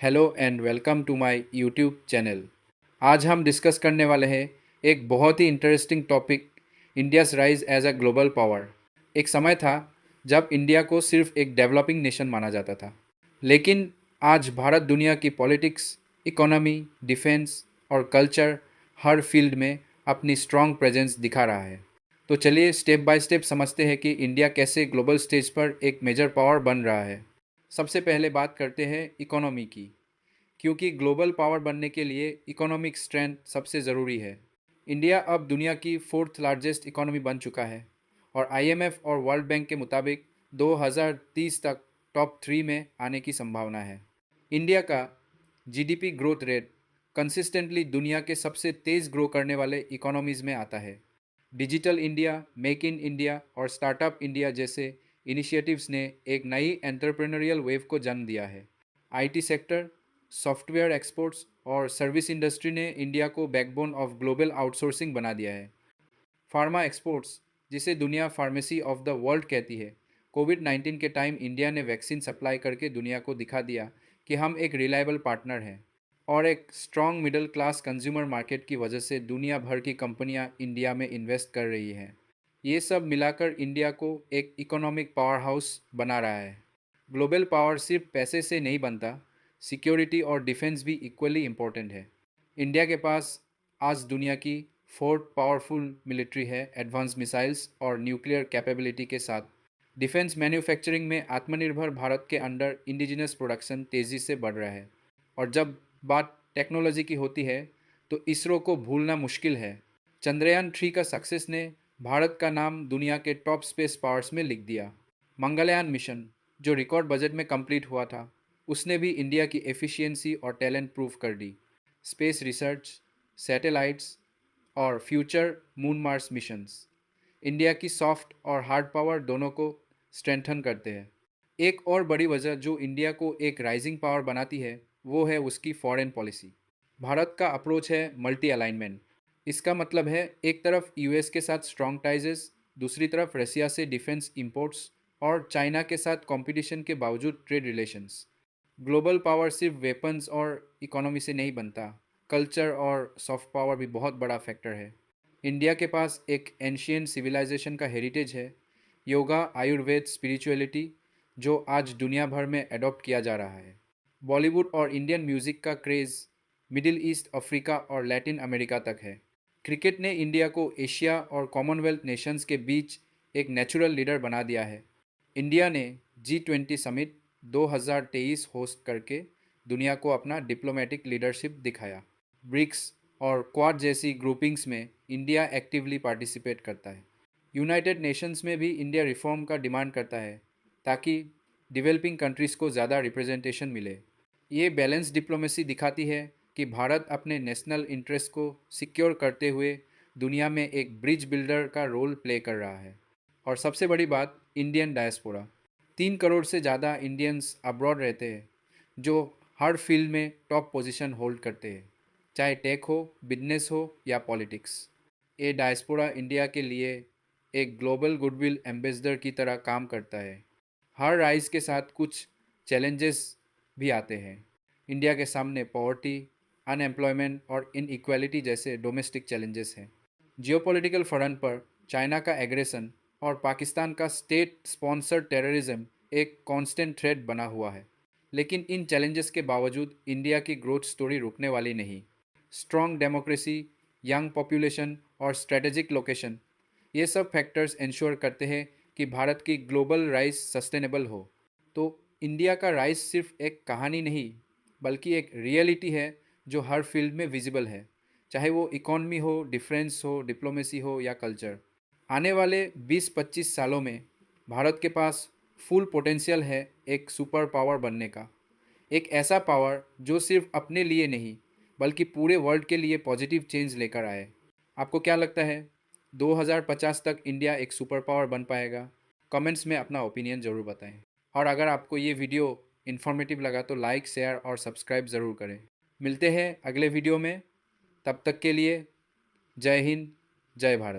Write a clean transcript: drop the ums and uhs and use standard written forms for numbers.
Hello and welcome to my YouTube channel. आज हम discuss करने वाले हैं एक बहुत ही interesting topic, India's rise as a global power. एक समय था जब इंडिया को सिर्फ एक डेवलपिंग नेशन माना जाता था, लेकिन आज भारत दुनिया की पॉलिटिक्स, इकोनॉमी, डिफेंस और कल्चर हर फील्ड में अपनी स्ट्रॉन्ग प्रेजेंस दिखा रहा है। तो चलिए स्टेप बाय स्टेप समझते हैं कि इंडिया कैसे ग्लोबल स्टेज पर एक मेजर पावर बन रहा है। सबसे पहले बात करते हैं इकोनॉमी की, क्योंकि ग्लोबल पावर बनने के लिए इकोनॉमिक स्ट्रेंथ सबसे ज़रूरी है। इंडिया अब दुनिया की फोर्थ लार्जेस्ट इकोनॉमी बन चुका है और आईएमएफ और वर्ल्ड बैंक के मुताबिक 2030 तक टॉप 3 में आने की संभावना है। इंडिया का जीडीपी ग्रोथ रेट कंसिस्टेंटली दुनिया के सबसे तेज़ ग्रो करने वाले इकोनॉमीज़ में आता है। Digital India, make in India और स्टार्टअप इंडिया जैसे इनिशिएटिव्स ने एक नई एंटरप्रेन्योरियल वेव को जन्म दिया है। आईटी सेक्टर, सॉफ्टवेयर एक्सपोर्ट्स और सर्विस इंडस्ट्री ने इंडिया को बैकबोन ऑफ ग्लोबल आउटसोर्सिंग बना दिया है। फार्मा एक्सपोर्ट्स, जिसे दुनिया फार्मेसी ऑफ द वर्ल्ड कहती है, कोविड 19 के टाइम इंडिया ने वैक्सीन सप्लाई करके दुनिया को दिखा दिया कि हम एक रिलायबल पार्टनर हैं। और एक strong middle class consumer market की वजह से दुनिया भर की कंपनियां इंडिया में इन्वेस्ट कर रही हैं। ये सब मिलाकर इंडिया को एक इकोनॉमिक पावर हाउस बना रहा है। ग्लोबल पावर सिर्फ पैसे से नहीं बनता, सिक्योरिटी और डिफेंस भी इक्वली इम्पोर्टेंट है। इंडिया के पास आज दुनिया की फोर्थ पावरफुल मिलिट्री है, एडवांस मिसाइल्स और न्यूक्लियर कैपेबिलिटी के साथ। डिफेंस मैन्युफैक्चरिंग में आत्मनिर्भर भारत के अंडर इंडिजिनस प्रोडक्शन तेज़ी से बढ़ रहा है। और जब बात टेक्नोलॉजी की होती है तो इसरो को भूलना मुश्किल है। चंद्रयान 3 का सक्सेस ने भारत का नाम दुनिया के टॉप स्पेस पावर्स में लिख दिया। मंगलयान मिशन, जो रिकॉर्ड बजट में कंप्लीट हुआ था, उसने भी इंडिया की एफिशिएंसी और टैलेंट प्रूव कर दी। स्पेस रिसर्च, सैटेलाइट्स और future moon Mars missions India की सॉफ्ट और हार्ड पावर दोनों को स्ट्रेंथन करते हैं। एक और बड़ी वजह जो इंडिया को एक राइजिंग पावर बनाती है वो है उसकी फॉरेन पॉलिसी। भारत का अप्रोच है मल्टी अलाइनमेंट। इसका मतलब है एक तरफ यूएस के साथ स्ट्रॉन्ग टाइजेस, दूसरी तरफ रसिया से डिफेंस इंपोर्ट्स और चाइना के साथ कंपटीशन के बावजूद ट्रेड रिलेशंस। ग्लोबल पावर सिर्फ वेपन्स और इकोनॉमी से नहीं बनता, कल्चर और सॉफ्ट पावर भी बहुत बड़ा फैक्टर है। इंडिया के पास एक एंशियंट सिविलाइजेशन का हेरिटेज है, योगा, आयुर्वेद, स्पिरिचुअलिटी, जो आज दुनिया भर में अडॉप्ट किया जा रहा है। बॉलीवुड और इंडियन म्यूज़िक का क्रेज़ मिडिल ईस्ट, अफ्रीका और लैटिन अमेरिका तक है। क्रिकेट ने इंडिया को एशिया और कॉमनवेल्थ नेशंस के बीच एक नेचुरल लीडर बना दिया है। इंडिया ने G20 समिट 2023 होस्ट करके दुनिया को अपना डिप्लोमेटिक लीडरशिप दिखाया। ब्रिक्स और क्वाड जैसी ग्रुपिंग्स में इंडिया एक्टिवली पार्टिसिपेट करता है। यूनाइटेड नेशंस में भी इंडिया रिफॉर्म का डिमांड करता है ताकि डेवलपिंग कंट्रीज़ को ज़्यादा रिप्रेजेंटेशन मिले। ये बैलेंस डिप्लोमेसी दिखाती है कि भारत अपने नेशनल इंटरेस्ट को सिक्योर करते हुए दुनिया में एक ब्रिज बिल्डर का रोल प्ले कर रहा है। और सबसे बड़ी बात, इंडियन डायस्पोरा। 3 करोड़ से ज़्यादा इंडियंस अब्रॉड रहते हैं, जो हर फील्ड में टॉप पोजीशन होल्ड करते हैं, चाहे टेक हो, बिजनेस हो या पॉलिटिक्स। ये डायस्पोरा इंडिया के लिए एक ग्लोबल गुडविल एम्बेसडर की तरह काम करता है। हर राइज के साथ कुछ चैलेंजेस भी आते हैं। इंडिया के सामने पॉवर्टी, अनएम्प्लॉयमेंट और इनइक्वालिटी जैसे डोमेस्टिक चैलेंजेस हैं। जियोपॉलिटिकल फ्रंट पर चाइना का एग्रेशन और पाकिस्तान का स्टेट स्पॉन्सर्ड टेररिज्म एक कांस्टेंट थ्रेट बना हुआ है। लेकिन इन चैलेंजेस के बावजूद इंडिया की ग्रोथ स्टोरी रुकने वाली नहीं। स्ट्रॉन्ग डेमोक्रेसी, यंग पॉपुलेशन और स्ट्रेटेजिक लोकेशन, ये सब फैक्टर्स इंश्योर करते हैं कि भारत की ग्लोबल राइज सस्टेनेबल हो। तो इंडिया का राइज सिर्फ एक कहानी नहीं, बल्कि एक रियलिटी है जो हर फील्ड में विजिबल है, चाहे वो इकॉनमी हो, डिफेंस हो, डिप्लोमेसी हो या कल्चर। आने वाले 20-25 सालों में भारत के पास फुल पोटेंशियल है एक सुपर पावर बनने का। एक ऐसा पावर जो सिर्फ अपने लिए नहीं, बल्कि पूरे वर्ल्ड के लिए पॉजिटिव चेंज लेकर आए। आपको क्या लगता है, 2050 तक इंडिया एक सुपर पावर बन पाएगा? कमेंट्स में अपना ओपिनियन ज़रूर बताएं। और अगर आपको ये वीडियो इन्फॉर्मेटिव लगा तो लाइक, शेयर और सब्सक्राइब ज़रूर करें। मिलते हैं अगले वीडियो में, तब तक के लिए जय हिंद, जय भारत।